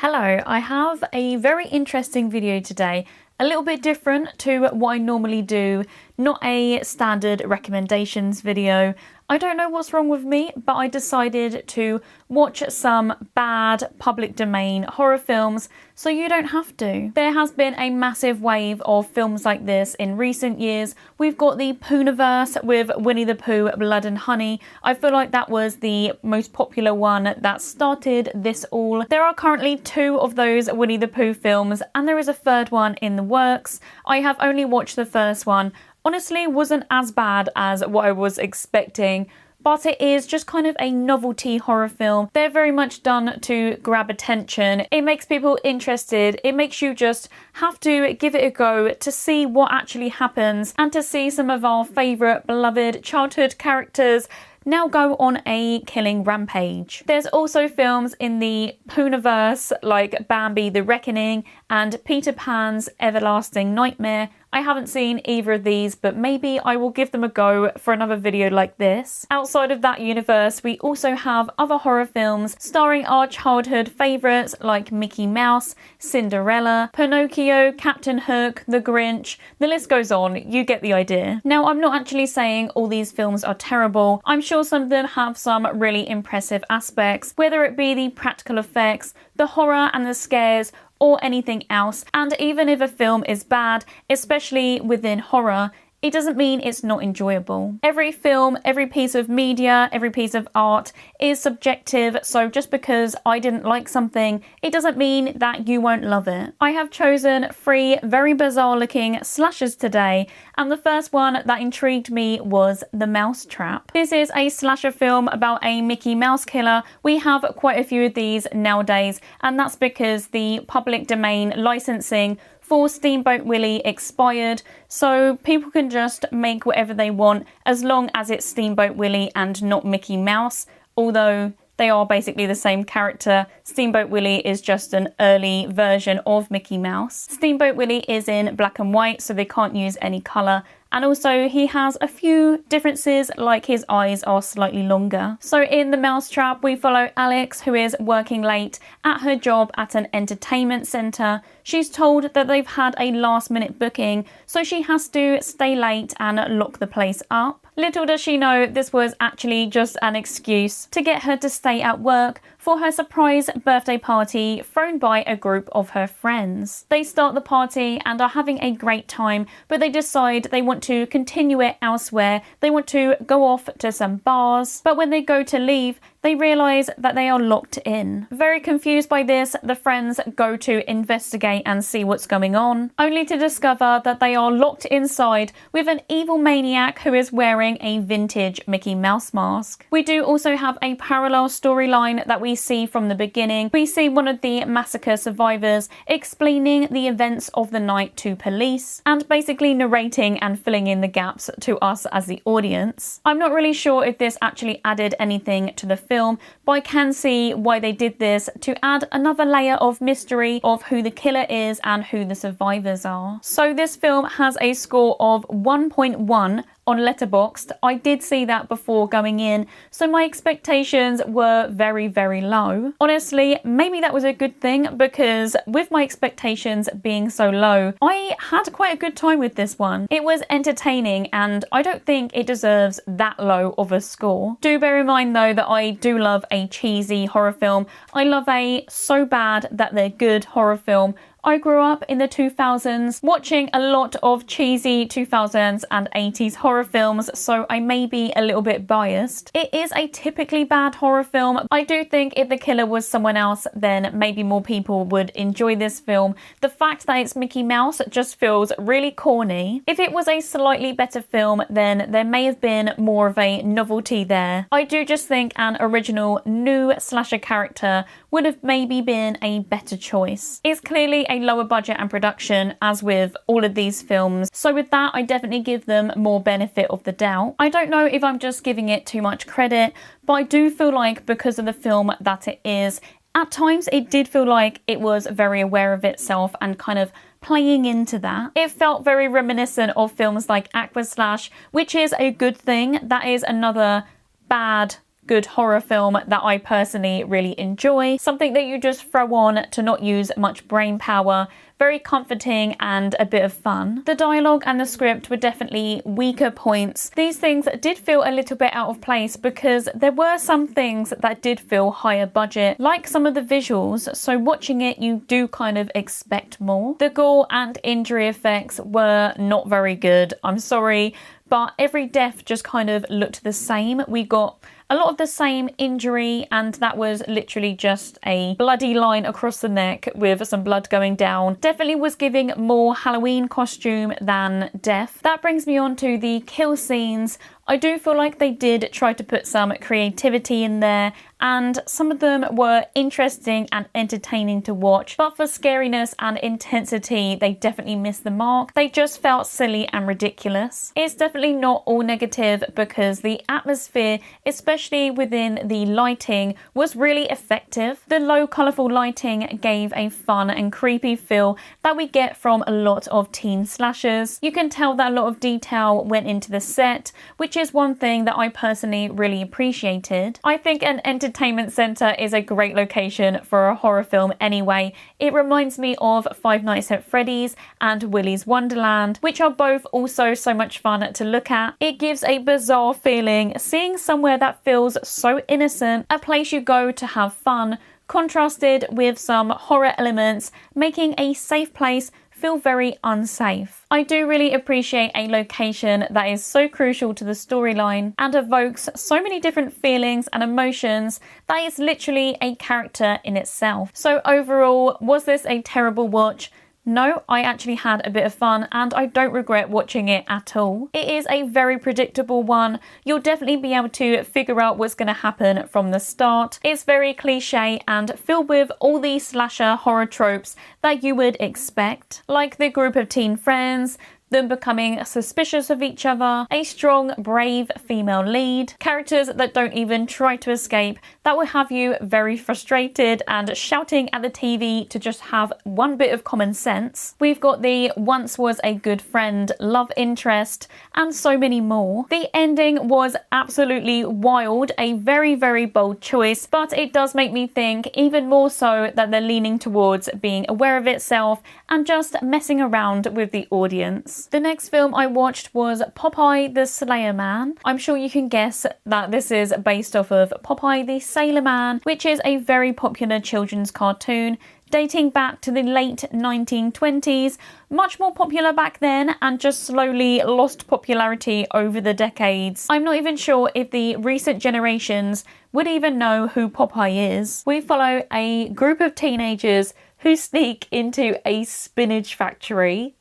Hello, I have a very interesting video today, a little bit different to what I normally do, not a standard recommendations video. I don't know what's wrong with me, but I decided to watch some bad public domain horror films so you don't have to. There has been a massive wave of films like this in recent years. We've got the Pooniverse with Winnie the Pooh, Blood and Honey. I feel like that was the most popular one that started this all. There are currently 2 of those Winnie the Pooh films and there is a 3rd one in the works. I have only watched the first one. Honestly, wasn't as bad as what I was expecting, but it is just kind of a novelty horror film. They're very much done to grab attention. It makes people interested. It makes you just have to give it a go to see what actually happens and to see some of our favourite beloved childhood characters now go on a killing rampage. There's also films in the Pooniverse like Bambi the Reckoning and Peter Pan's Everlasting Nightmare. I haven't seen either of these, but maybe I will give them a go for another video like this. Outside of that universe, we also have other horror films starring our childhood favourites like Mickey Mouse, Cinderella, Pinocchio, Captain Hook, The Grinch. The list goes on, you get the idea. Now, I'm not actually saying all these films are terrible. I'm sure some of them have some really impressive aspects, whether it be the practical effects, the horror and the scares, or anything else. And even if a film is bad, especially within horror, it doesn't mean it's not enjoyable. Every film, every piece of media, every piece of art is subjective, so just because I didn't like something, it doesn't mean that you won't love it. I have chosen 3 very bizarre looking slashers today, and the first one that intrigued me was The Mousetrap. This is a slasher film about a Mickey Mouse killer. We have quite a few of these nowadays, and that's because the public domain licensing for Steamboat Willie expired, so people can just make whatever they want as long as it's Steamboat Willie and not Mickey Mouse, although they are basically the same character. Steamboat Willie is just an early version of Mickey Mouse. Steamboat Willie is in black and white, so they can't use any colour. And also he has a few differences, like his eyes are slightly longer. So in The Mousetrap, we follow Alex, who is working late at her job at an entertainment centre. She's told that they've had a last minute booking, so she has to stay late and lock the place up. Little does she know this was actually just an excuse to get her to stay at work for her surprise birthday party thrown by a group of her friends. They start the party and are having a great time, but they decide they want to continue it elsewhere. They want to go off to some bars, but when they go to leave, they realise that they are locked in. Very confused by this, the friends go to investigate and see what's going on, only to discover that they are locked inside with an evil maniac who is wearing a vintage Mickey Mouse mask. We do also have a parallel storyline that we see from the beginning. We see one of the massacre survivors explaining the events of the night to police and basically narrating and filling in the gaps to us as the audience. I'm not really sure if this actually added anything to the film, but I can see why they did this, to add another layer of mystery of who the killer is and who the survivors are. So this film has a score of 1.1 on Letterboxd. I did see that before going in, so my expectations were very, very low. Honestly, maybe that was a good thing, because with my expectations being so low, I had quite a good time with this one. It was entertaining and I don't think it deserves that low of a score. Do bear in mind though that I do love a cheesy horror film. I love a so bad that they're good horror film. I grew up in the 2000s watching a lot of cheesy 2000s and 80s horror films, so I may be a little bit biased. It is a typically bad horror film. I do think if the killer was someone else, then maybe more people would enjoy this film. The fact that it's Mickey Mouse just feels really corny. If it was a slightly better film, then there may have been more of a novelty there. I do just think an original new slasher character would have maybe been a better choice. It's clearly a lower budget and production, as with all of these films, so with that I definitely give them more benefit of the doubt. I don't know if I'm just giving it too much credit, but I do feel like because of the film that it is, at times it did feel like it was very aware of itself and kind of playing into that. It felt very reminiscent of films like Aquaslash, which is a good thing. That is another bad good horror film that I personally really enjoy. Something that you just throw on to not use much brain power. Very comforting and a bit of fun. The dialogue and the script were definitely weaker points. These things did feel a little bit out of place because there were some things that did feel higher budget, like some of the visuals, so watching it you do kind of expect more. The gore and injury effects were not very good, I'm sorry, but every death just kind of looked the same. We got a lot of the same injury, and that was literally just a bloody line across the neck with some blood going down. Definitely was giving more Halloween costume than death. That brings me on to the kill scenes. I do feel like they did try to put some creativity in there, and some of them were interesting and entertaining to watch, but for scariness and intensity they definitely missed the mark. They just felt silly and ridiculous. It's definitely not all negative because the atmosphere, especially within the lighting, was really effective. The low colourful lighting gave a fun and creepy feel that we get from a lot of teen slashers. You can tell that a lot of detail went into the set, which is one thing that I personally really appreciated. I think an entertainment centre is a great location for a horror film anyway. It reminds me of Five Nights at Freddy's and Willy's Wonderland, which are both also so much fun to look at. It gives a bizarre feeling seeing somewhere that feels so innocent, a place you go to have fun, contrasted with some horror elements, making a safe place feel very unsafe. I do really appreciate a location that is so crucial to the storyline and evokes so many different feelings and emotions that is literally a character in itself. So overall, was this a terrible watch? No, I actually had a bit of fun and I don't regret watching it at all. It is a very predictable one. You'll definitely be able to figure out what's going to happen from the start. It's very cliche and filled with all these slasher horror tropes that you would expect, like the group of teen friends, them becoming suspicious of each other, a strong, brave female lead, characters that don't even try to escape, that will have you very frustrated and shouting at the TV to just have one bit of common sense. We've got the once was a good friend, love interest, and so many more. The ending was absolutely wild, a very, very bold choice, but it does make me think even more so that they're leaning towards being aware of itself and just messing around with the audience. The next film I watched was Popeye the Slayer Man. I'm sure you can guess that this is based off of Popeye the Sailor Man, which is a very popular children's cartoon dating back to the late 1920s, much more popular back then and just slowly lost popularity over the decades. I'm not even sure if the recent generations would even know who Popeye is. We follow a group of teenagers who sneak into a spinach factory.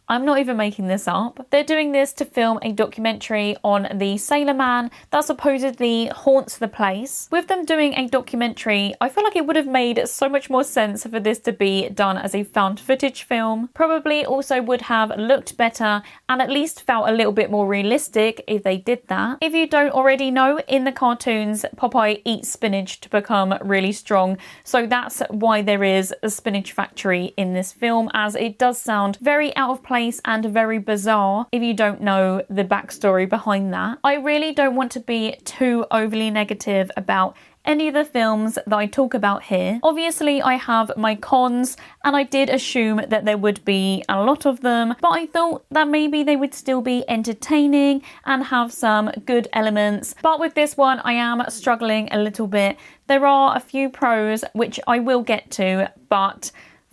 I'm not even making this up. They're doing this to film a documentary on the Sailor Man that supposedly haunts the place. With them doing a documentary, I feel like it would have made so much more sense for this to be done as a found footage film. Probably also would have looked better and at least felt a little bit more realistic if they did that. If you don't already know, in the cartoons, Popeye eats spinach to become really strong. So that's why there is a spinach factory in this film, as it does sound very out of place and very bizarre if you don't know the backstory behind that. I really don't want to be too overly negative about any of the films that I talk about here. Obviously I have my cons and I did assume that there would be a lot of them, but I thought that maybe they would still be entertaining and have some good elements. But with this one I am struggling a little bit. There are a few pros which I will get to, but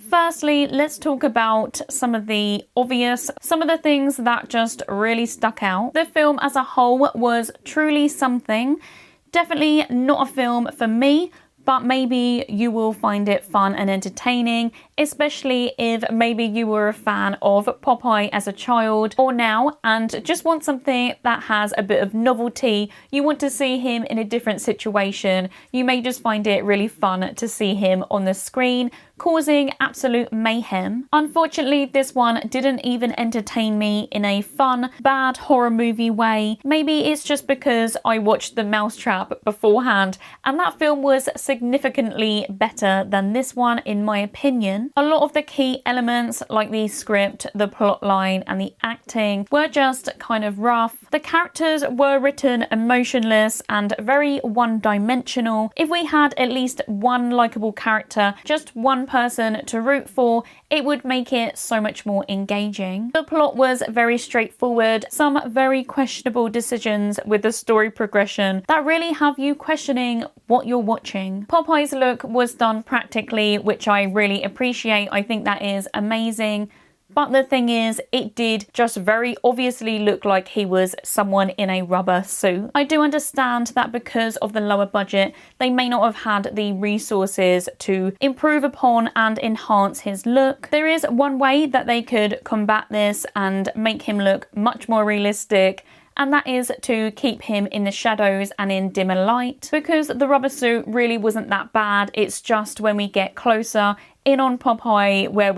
firstly, let's talk about some of the things that just really stuck out. The film as a whole was truly something. Definitely not a film for me, but maybe you will find it fun and entertaining, especially if maybe you were a fan of Popeye as a child or now and just want something that has a bit of novelty. You want to see him in a different situation. You may just find it really fun to see him on the screen causing absolute mayhem. Unfortunately, this one didn't even entertain me in a fun, bad horror movie way. Maybe it's just because I watched The Mousetrap beforehand and that film was significantly significantly better than this one in my opinion. A lot of the key elements like the script, the plot line and the acting were just kind of rough. The characters were written emotionless and very one-dimensional. If we had at least one likable character, just one person to root for, it would make it so much more engaging. The plot was very straightforward, some very questionable decisions with the story progression that really have you questioning what you're watching. Popeye's look was done practically, which I really appreciate. I think that is amazing. But the thing is, it did just very obviously look like he was someone in a rubber suit. I do understand that because of the lower budget, they may not have had the resources to improve upon and enhance his look. There is one way that they could combat this and make him look much more realistic, and that is to keep him in the shadows and in dimmer light, because the rubber suit really wasn't that bad. It's just when we get closer in on Popeye where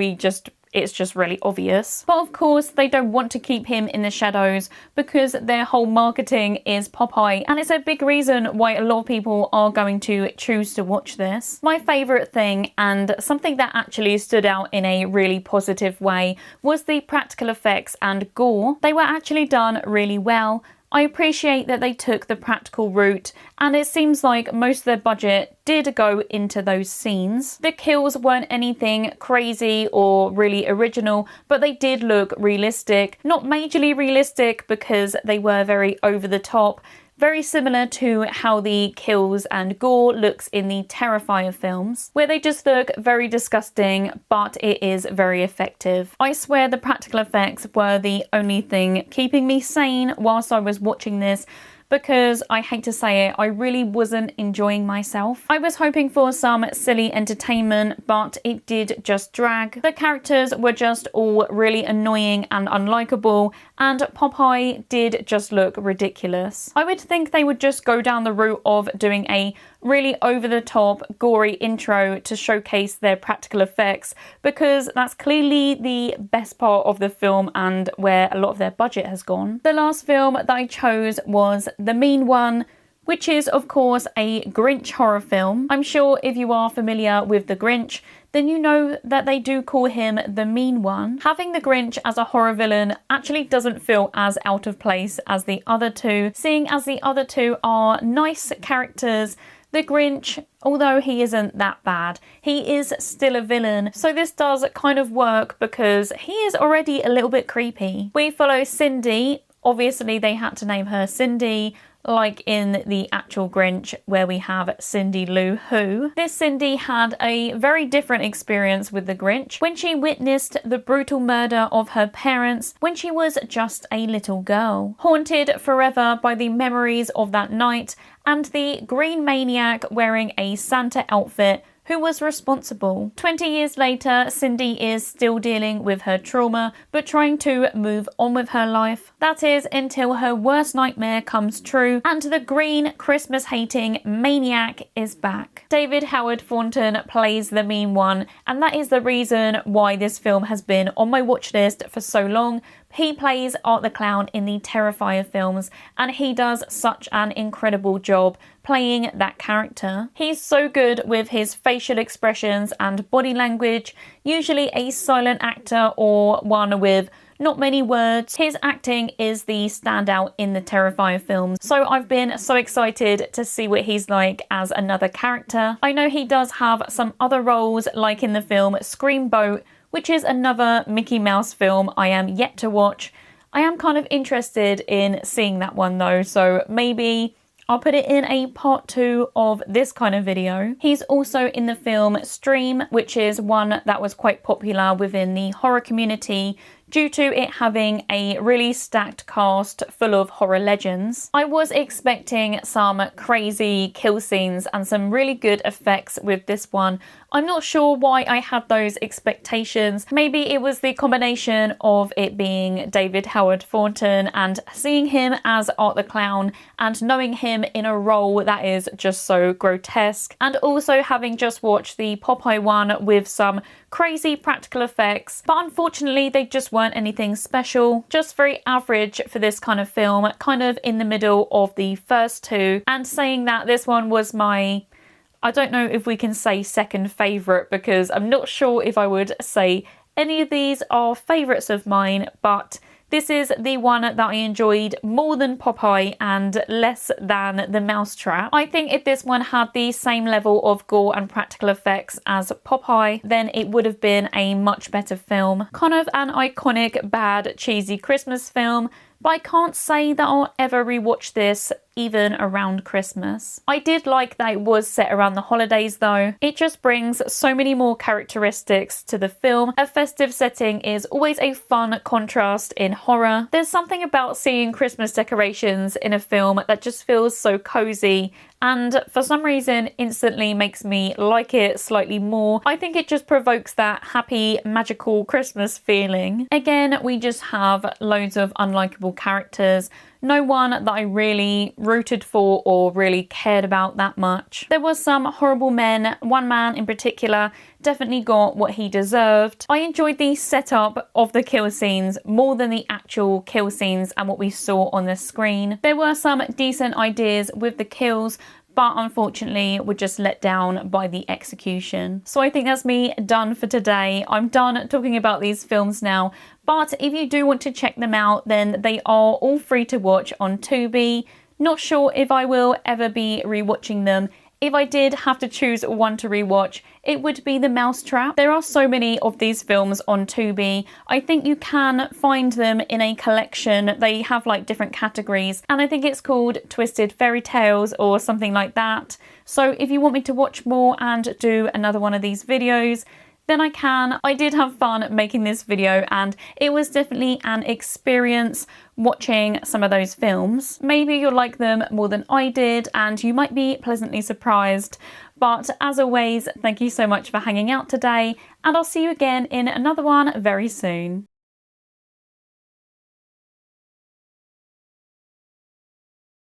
it's just really obvious. But of course, they don't want to keep him in the shadows because their whole marketing is Popeye, and it's a big reason why a lot of people are going to choose to watch this. My favourite thing, and something that actually stood out in a really positive way, was the practical effects and gore. They were actually done really well. I appreciate that they took the practical route, and it seems like most of their budget did go into those scenes. The kills weren't anything crazy or really original, but they did look realistic. Not majorly realistic because they were very over the top. Very similar to how the kills and gore looks in the Terrifier films, where they just look very disgusting, but it is very effective. I swear the practical effects were the only thing keeping me sane whilst I was watching this, because I hate to say it, I really wasn't enjoying myself. I was hoping for some silly entertainment, but it did just drag. The characters were just all really annoying and unlikable, and Popeye did just look ridiculous. I would think they would just go down the route of doing a really over-the-top, gory intro to showcase their practical effects, because that's clearly the best part of the film and where a lot of their budget has gone. The last film that I chose was The Mean One, which is of course a Grinch horror film. I'm sure if you are familiar with The Grinch, then you know that they do call him the Mean One. Having the Grinch as a horror villain actually doesn't feel as out of place as the other two, seeing as the other two are nice characters. The Grinch, although he isn't that bad, he is still a villain, so this does kind of work because he is already a little bit creepy. We follow Cindy. Obviously they had to name her Cindy, like in the actual Grinch where we have Cindy Lou Who. This Cindy had a very different experience with the Grinch when she witnessed the brutal murder of her parents when she was just a little girl. Haunted forever by the memories of that night and the green maniac wearing a Santa outfit who was responsible. 20 years later, Cindy is still dealing with her trauma, but trying to move on with her life. That is until her worst nightmare comes true and the green Christmas-hating maniac is back. David Howard Thornton plays the Mean One, and that is the reason why this film has been on my watch list for so long. He plays Art the Clown in the Terrifier films, and he does such an incredible job playing that character. He's so good with his facial expressions and body language, usually a silent actor or one with not many words. His acting is the standout in the Terrifier films, so I've been so excited to see what he's like as another character. I know he does have some other roles, like in the film Screamboat, which is another Mickey Mouse film I am yet to watch. I am kind of interested in seeing that one though, so maybe I'll put it in a part 2 of this kind of video. He's also in the film Stream, which is one that was quite popular within the horror community due to it having a really stacked cast full of horror legends. I was expecting some crazy kill scenes and some really good effects with this one. I'm not sure why I had those expectations. Maybe it was the combination of it being David Howard Thornton and seeing him as Art the Clown and knowing him in a role that is just so grotesque, and also having just watched the Popeye one with some crazy practical effects, but unfortunately they just weren't anything special, just very average for this kind of film, kind of in the middle of the first two. And saying that this one was my I don't know if we can say second favourite, because I'm not sure if I would say any of these are favourites of mine, but this is the one that I enjoyed more than Popeye and less than The Mousetrap. I think if this one had the same level of gore and practical effects as Popeye, then it would have been a much better film. Kind of an iconic, bad, cheesy Christmas film, but I can't say that I'll ever rewatch this even around Christmas. I did like that it was set around the holidays though. It just brings so many more characteristics to the film. A festive setting is always a fun contrast in horror. There's something about seeing Christmas decorations in a film that just feels so cozy, and for some reason instantly makes me like it slightly more. I think it just provokes that happy, magical Christmas feeling. Again, we just have loads of unlikable characters. No one that I really rooted for or really cared about that much. There was some horrible men. One man in particular definitely got what he deserved. I enjoyed the setup of the kill scenes more than the actual kill scenes and what we saw on the screen. There were some decent ideas with the kills, but unfortunately were just let down by the execution. So I think that's me done for today. I'm done talking about these films now, but if you do want to check them out, then they are all free to watch on Tubi. Not sure if I will ever be rewatching them. If I did have to choose one to rewatch, it would be The Mousetrap. There are so many of these films on Tubi. I think you can find them in a collection. They have like different categories, and I think it's called Twisted Fairy Tales or something like that. So if you want me to watch more and do another one of these videos, then I can. I did have fun making this video, and it was definitely an experience watching some of those films. Maybe you'll like them more than I did, and you might be pleasantly surprised. But as always, thank you so much for hanging out today, and I'll see you again in another one very soon.